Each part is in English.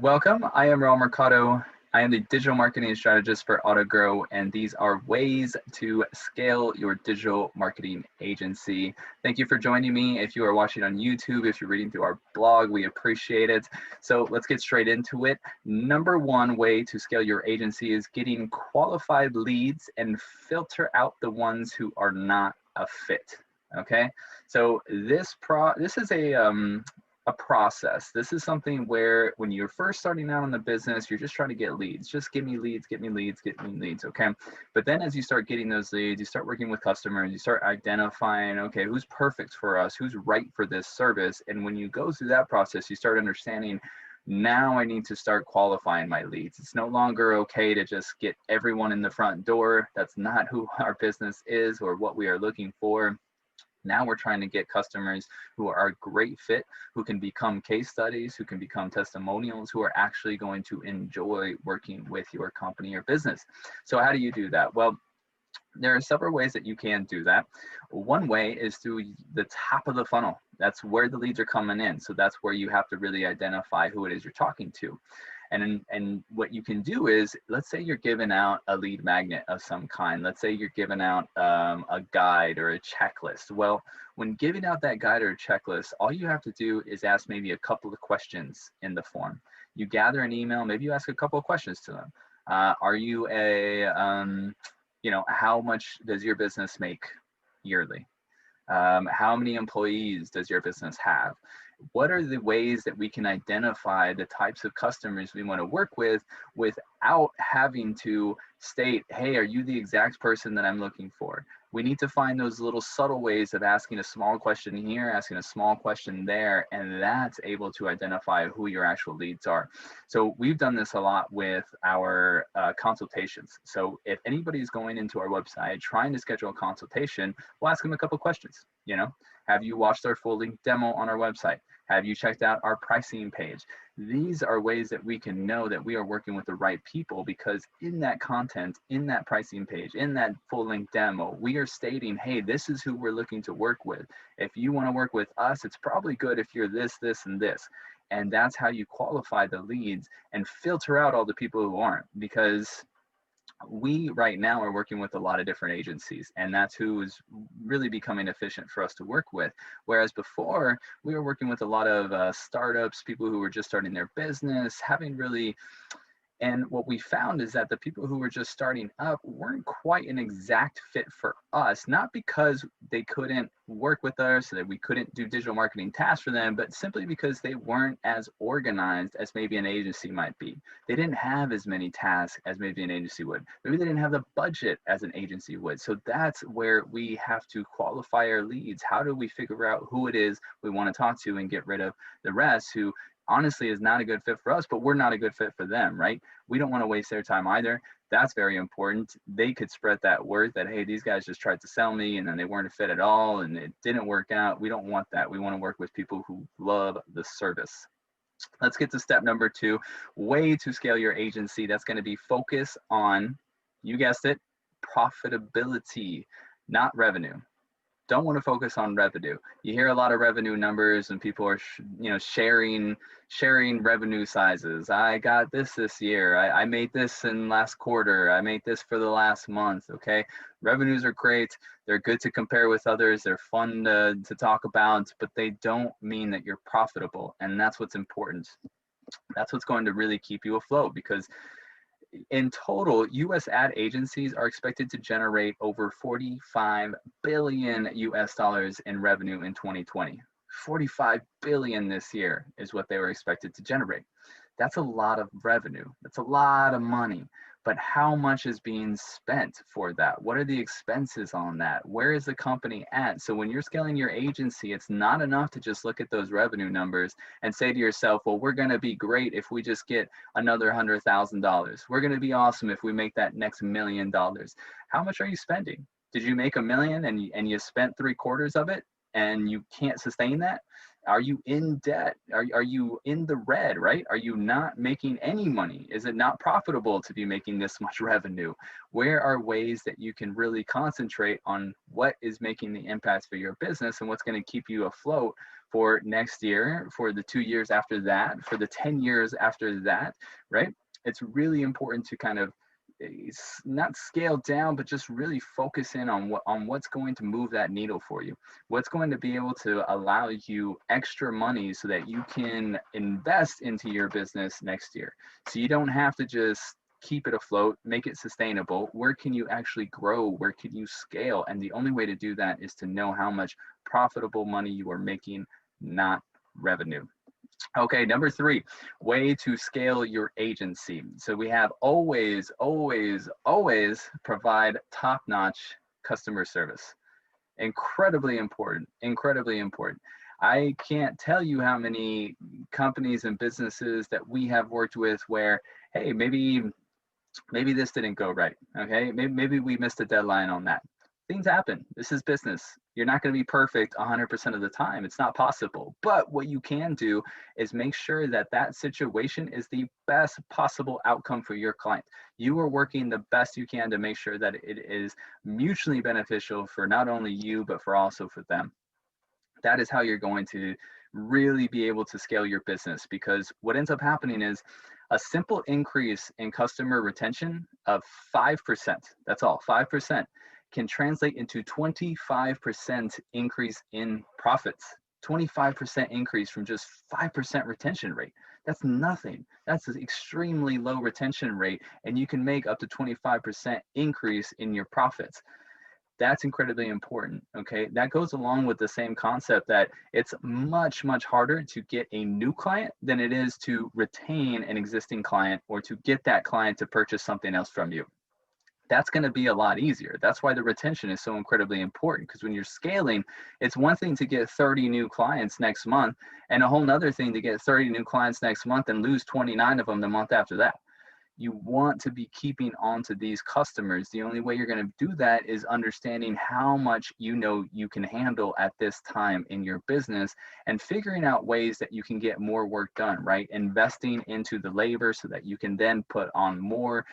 Welcome. I am Raul Mercado. I am the digital marketing strategist for AutoGrow, and these are ways to scale your digital marketing agency. Thank you for joining me. If you are watching on YouTube, if you're reading through our blog, we appreciate it. So let's get straight into it. Number one way to scale your agency is getting qualified leads and filter out the ones who are not a fit. Okay, so this is a process. This is something where when you're first starting out in the business, you're just trying to get leads. Just give me leads, get me leads, get me leads, okay? But then as you start getting those leads, you start working with customers, you start identifying, okay, who's perfect for us, who's right for this service. And when you go through that process, you start understanding, now I need to start qualifying my leads. It's no longer okay to just get everyone in the front door. That's not who our business is or what we are looking for. Now we're trying to get customers who are a great fit, who can become case studies, who can become testimonials, who are actually going to enjoy working with your company or business. So how do you do that? Well, there are several ways that you can do that. One way is through the top of the funnel. That's where the leads are coming in. So that's where you have to really identify who it is you're talking to. And what you can do is, let's say you're giving out a lead magnet of some kind. Let's say you're giving out a guide or a checklist. Well, when giving out that guide or a checklist, all you have to do is ask maybe a couple of questions in the form. You gather an email, maybe you ask a couple of questions to them. Are you how much does your business make yearly? How many employees does your business have? What are the ways that we can identify the types of customers we want to work with without having to state, hey, are you the exact person that I'm looking for? We need to find those little subtle ways of asking a small question here, asking a small question there, and that's able to identify who your actual leads are. So we've done this a lot with our consultations. So if anybody's going into our website trying to schedule a consultation, we'll ask them a couple questions. Have you watched our full link demo on our website? Have you checked out our pricing page? These are ways that we can know that we are working with the right people, because in that content, in that pricing page, in that full link demo, we are stating, hey, this is who we're looking to work with. If you want to work with us, it's probably good if you're this, this, and this. And that's how you qualify the leads and filter out all the people who aren't, because we right now are working with a lot of different agencies, and that's who is really becoming efficient for us to work with. Whereas before, we were working with a lot of startups, people who were just starting their business, and what we found is that the people who were just starting up weren't quite an exact fit for us, not because they couldn't work with us, or that we couldn't do digital marketing tasks for them, but simply because they weren't as organized as maybe an agency might be. They didn't have as many tasks as maybe an agency would. Maybe they didn't have the budget as an agency would. So that's where we have to qualify our leads. How do we figure out who it is we want to talk to and get rid of the rest who honestly is not a good fit for us, but we're not a good fit for them, right? We don't want to waste their time either. That's very important. They could spread that word that, hey, these guys just tried to sell me and then they weren't a fit at all and it didn't work out. We don't want that. We want to work with people who love the service. Let's get to step number 2, way to scale your agency. That's going to be focus on, you guessed it, profitability, not revenue. Don't want to focus on revenue. You hear a lot of revenue numbers and people are sharing revenue sizes. I got this year. I made this in last quarter. I made this for the last month. Okay, revenues are great. They're good to compare with others. They're fun to talk about, but they don't mean that you're profitable, and that's what's important. That's what's going to really keep you afloat, because in total, U.S. ad agencies are expected to generate over 45 billion US dollars in revenue in 2020. 45 billion this year is what they were expected to generate. That's a lot of revenue. That's a lot of money. But how much is being spent for that? What are the expenses on that? Where is the company at? So when you're scaling your agency, it's not enough to just look at those revenue numbers and say to yourself, well, we're going to be great if we just get another $100,000. We're going to be awesome if we make that next $1 million. How much are you spending? Did you make $1 million and you spent 3/4 of it and you can't sustain that? Are you in debt? Are you in the red, right? Are you not making any money? Is it not profitable to be making this much revenue? Where are ways that you can really concentrate on what is making the impact for your business and what's going to keep you afloat for next year, for the 2 years after that, for the 10 years after that, right? It's really important to kind of not scale down, but just really focus in on what's going to move that needle for you. What's going to be able to allow you extra money so that you can invest into your business next year. So you don't have to just keep it afloat, make it sustainable. Where can you actually grow? Where can you scale? And the only way to do that is to know how much profitable money you are making, not revenue. Okay, number 3, way to scale your agency. So we have always provide top-notch customer service. Incredibly important, incredibly important. I can't tell you how many companies and businesses that we have worked with where, hey, maybe this didn't go right, okay? Maybe we missed a deadline on that. Things happen. This is business. You're not going to be perfect 100% of the time. It's not possible. But what you can do is make sure that that situation is the best possible outcome for your client. You are working the best you can to make sure that it is mutually beneficial for not only you, but for also for them. That is how you're going to really be able to scale your business, because what ends up happening is a simple increase in customer retention of 5%, that's all, 5%, can translate into 25% increase in profits. 25% increase from just 5% retention rate. That's nothing. That's an extremely low retention rate, and you can make up to 25% increase in your profits. That's incredibly important, okay? That goes along with the same concept that it's much harder to get a new client than it is to retain an existing client or to get that client to purchase something else from you. That's going to be a lot easier. That's why the retention is so incredibly important, because when you're scaling, it's one thing to get 30 new clients next month and a whole nother thing to get 30 new clients next month and lose 29 of them the month after that. You want to be keeping on to these customers. The only way you're going to do that is understanding how much you know you can handle at this time in your business and figuring out ways that you can get more work done, right? Investing into the labor so that you can then put on more,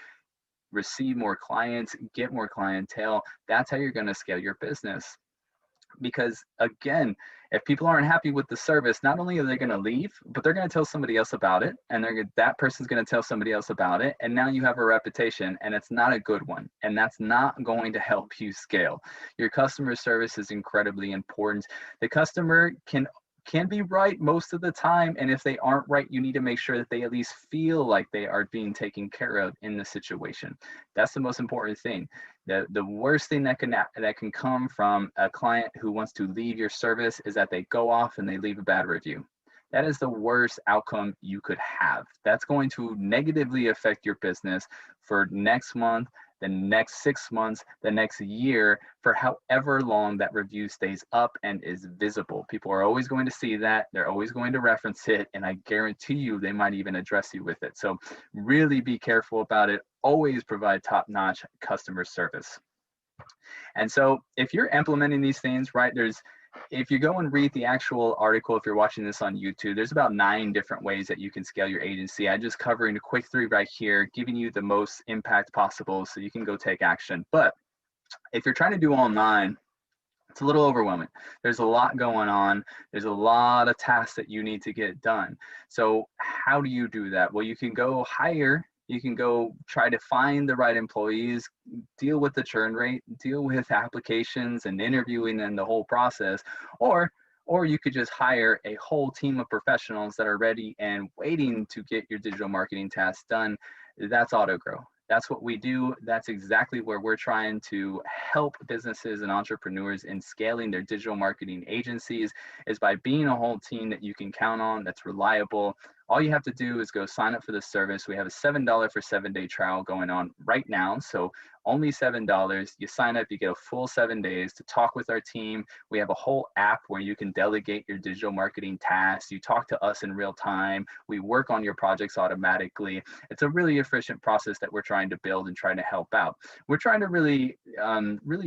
receive more clients, get more clientele. That's how you're going to scale your business. Because again, if people aren't happy with the service, not only are they going to leave, but they're going to tell somebody else about it, and that person's going to tell somebody else about it, and now you have a reputation, and it's not a good one, and that's not going to help you scale. Your customer service is incredibly important. The customer can be right most of the time, and if they aren't right, you need to make sure that they at least feel like they are being taken care of in the situation. That's the most important thing. The worst thing that can come from a client who wants to leave your service is that they go off and they leave a bad review. That is the worst outcome you could have. That's going to negatively affect your business for next month, the next 6 months, the next year, for however long that review stays up and is visible. People are always going to see that. They're always going to reference it, and I guarantee you they might even address you with it. So really be careful about it. Always provide top-notch customer service. And so if you're implementing these things, right, if you go and read the actual article, if you're watching this on YouTube, there's about 9 different ways that you can scale your agency. I'm just covering a quick 3 right here, giving you the most impact possible so you can go take action. But if you're trying to do all 9, it's a little overwhelming. There's a lot going on. There's a lot of tasks that you need to get done. So how do you do that? Well, you can go hire. You can go try to find the right employees, deal with the churn rate, deal with applications and interviewing and the whole process, or you could just hire a whole team of professionals that are ready and waiting to get your digital marketing tasks done. That's AutoGrow. That's what we do. That's exactly where we're trying to help businesses and entrepreneurs in scaling their digital marketing agencies, is by being a whole team that you can count on, that's reliable. All you have to do is go sign up for the service. We have a $7 for 7-day trial going on right now. So only $7. You sign up, you get a full 7 days to talk with our team. We have a whole app where you can delegate your digital marketing tasks. You talk to us in real time. We work on your projects automatically. It's a really efficient process that we're trying to build and trying to help out. We're trying to really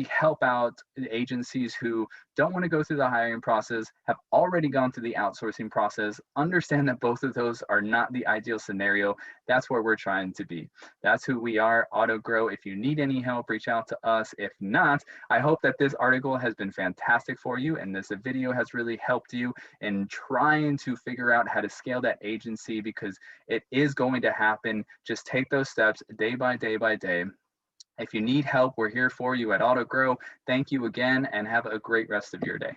help out agencies who don't want to go through the hiring process, have already gone through the outsourcing process, understand that both of those are not the ideal scenario. That's where we're trying to be. That's who we are, AutoGrow. If you need any help, reach out to us. If not, I hope that this article has been fantastic for you and this video has really helped you in trying to figure out how to scale that agency, because it is going to happen. Just take those steps day by day by day. If you need help, we're here for you at AutoGrow. Thank you again and have a great rest of your day.